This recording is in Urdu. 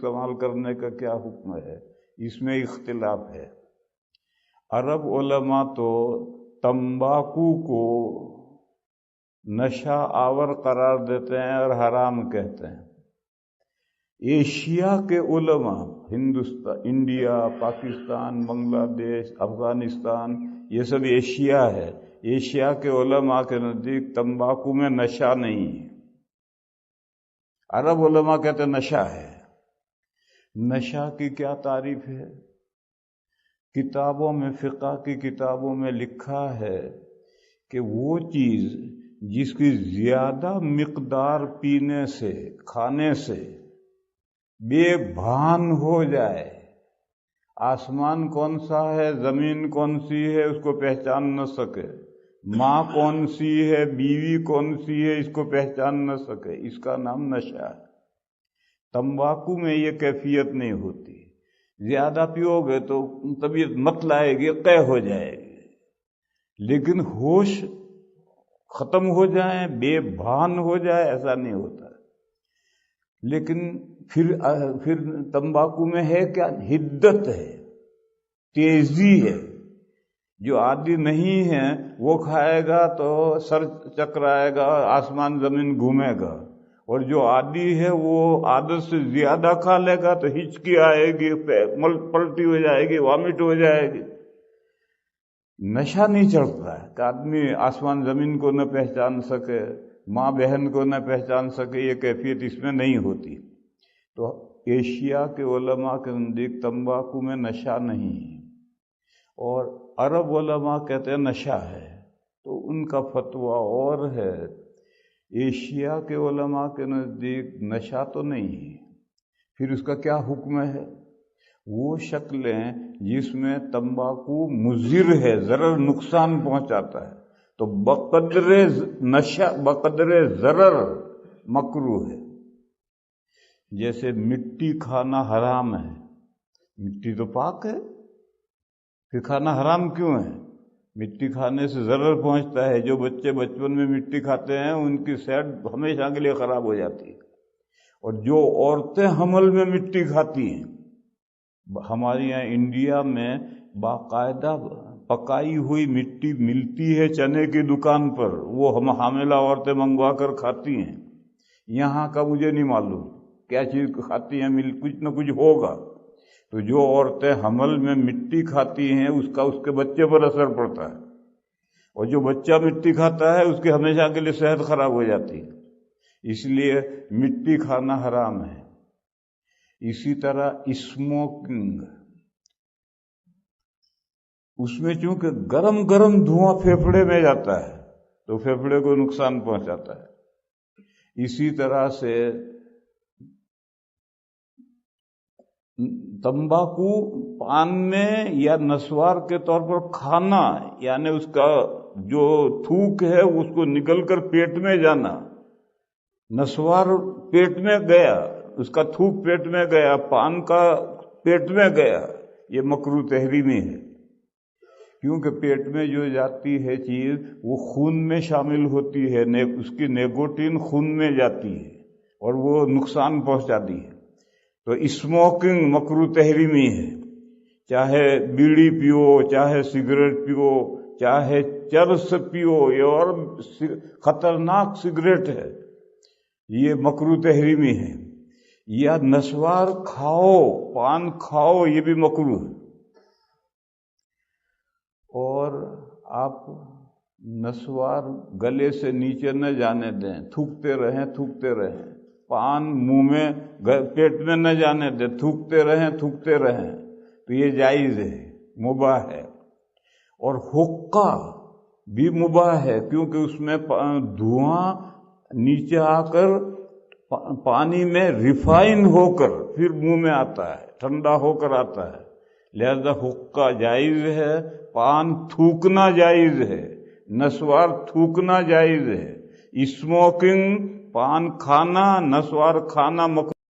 استعمال کرنے کا کیا حکم ہے، اس میں اختلاف ہے۔ عرب علماء تو تمباکو کو نشہ آور قرار دیتے ہیں اور حرام کہتے ہیں۔ ایشیا کے علماء، ہندوستان، انڈیا، پاکستان، بنگلہ دیش، افغانستان، یہ سب ایشیا ہے، ایشیا کے علماء کے نزدیک تمباکو میں نشہ نہیں ہے۔ عرب علماء کہتے ہیں نشہ ہے۔ نشہ کی کیا تعریف ہے؟ کتابوں میں، فقہ کی کتابوں میں لکھا ہے کہ وہ چیز جس کی زیادہ مقدار پینے سے، کھانے سے بے بھان ہو جائے، آسمان کون سا ہے، زمین کون سی ہے اس کو پہچان نہ سکے، ماں کون سی ہے، بیوی کون سی ہے اس کو پہچان نہ سکے، اس کا نام نشہ ہے۔ تمباکو میں یہ کیفیت نہیں ہوتی، زیادہ پیو گے تو طبیعت مت لائے گی، قے ہو جائے گی، لیکن ہوش ختم ہو جائیں، بے بھان ہو جائے، ایسا نہیں ہوتا۔ لیکن پھر تمباکو میں ہے کیا؟ حدت ہے، تیزی ہے۔ جو عادی نہیں ہے وہ کھائے گا تو سر چکرائے گا، آسمان زمین گھومے گا، اور جو عادی ہے وہ عادت سے زیادہ کھا لے گا تو ہچکی آئے گی، پلٹی ہو جائے گی، وامٹ ہو جائے گی۔ نشہ نہیں چڑھتا ہے کہ آدمی آسمان زمین کو نہ پہچان سکے، ماں بہن کو نہ پہچان سکے، یہ کیفیت اس میں نہیں ہوتی۔ تو ایشیا کے علماء کے نزدیک تمباکو میں نشہ نہیں ہے، اور عرب علماء کہتے ہیں نشہ ہے، تو ان کا فتویٰ اور ہے۔ ایشیا کے علماء کے نزدیک نشہ تو نہیں ہے، پھر اس کا کیا حکم ہے؟ وہ شکلیں جس میں تمباکو مضر ہے، ضرر نقصان پہنچاتا ہے، تو بقدر نشہ، بقدر ضرر مکروہ ہے۔ جیسے مٹی کھانا حرام ہے، مٹی تو پاک ہے، پھر کھانا حرام کیوں ہے؟ مٹی کھانے سے ضرر پہنچتا ہے۔ جو بچے بچپن میں مٹی کھاتے ہیں ان کی صحت ہمیشہ کے لیے خراب ہو جاتی ہے، اور جو عورتیں حمل میں مٹی کھاتی ہیں، ہمارے یہاں انڈیا میں باقاعدہ پکائی ہوئی مٹی ملتی ہے چنے کی دکان پر، وہ ہم حاملہ عورتیں منگوا کر کھاتی ہیں۔ یہاں کا مجھے نہیں معلوم کیا چیز کھاتی ہیں، کچھ نہ کچھ ہوگا۔ تو جو عورتیں حمل میں مٹی کھاتی ہیں اس کا اس کے بچے پر اثر پڑتا ہے، اور جو بچہ مٹی کھاتا ہے اس کی ہمیشہ کے لیے صحت خراب ہو جاتی ہے، اس لیے مٹی کھانا حرام ہے۔ اسی طرح اسموکنگ، اس میں چونکہ گرم گرم دھواں پھیپھڑے میں جاتا ہے تو پھیپھڑے کو نقصان پہنچاتا ہے۔ اسی طرح سے تمباکو پان میں یا نسوار کے طور پر کھانا، یعنی اس کا جو تھوک ہے اس کو نکل کر پیٹ میں جانا، نسوار پیٹ میں گیا، اس کا تھوک پیٹ میں گیا، پان کا پیٹ میں گیا، یہ مکروہ تحریمی ہے، کیونکہ پیٹ میں جو جاتی ہے چیز وہ خون میں شامل ہوتی ہے، اس کی نیکوٹین خون میں جاتی ہے اور وہ نقصان پہنچاتی ہے۔ تو اسموکنگ مکروہ تحریمی ہے، چاہے بیڑی پیو، چاہے سگریٹ پیو، چاہے چرس پیو، یہ اور خطرناک سگریٹ ہے، یہ مکروہ تحریمی ہے۔ یا نسوار کھاؤ، پان کھاؤ، یہ بھی مکروہ ہے۔ اور آپ نسوار گلے سے نیچے نہ جانے دیں، تھوکتے رہیں تھوکتے رہیں، پان منہ میں پیٹ میں نہ جانے دیں، تھوکتے رہیں، تو یہ جائز ہے، مباح ہے۔ اور حقہ بھی مباح ہے، کیونکہ اس میں دھواں نیچے آ کر پانی میں ریفائن ہو کر پھر منہ میں آتا ہے، ٹھنڈا ہو کر آتا ہے، لہذا حقہ جائز ہے، پان تھوکنا جائز ہے، نسوار تھوکنا جائز ہے۔ اسموکنگ، پان کھانا، نسوار کھانا مکروہ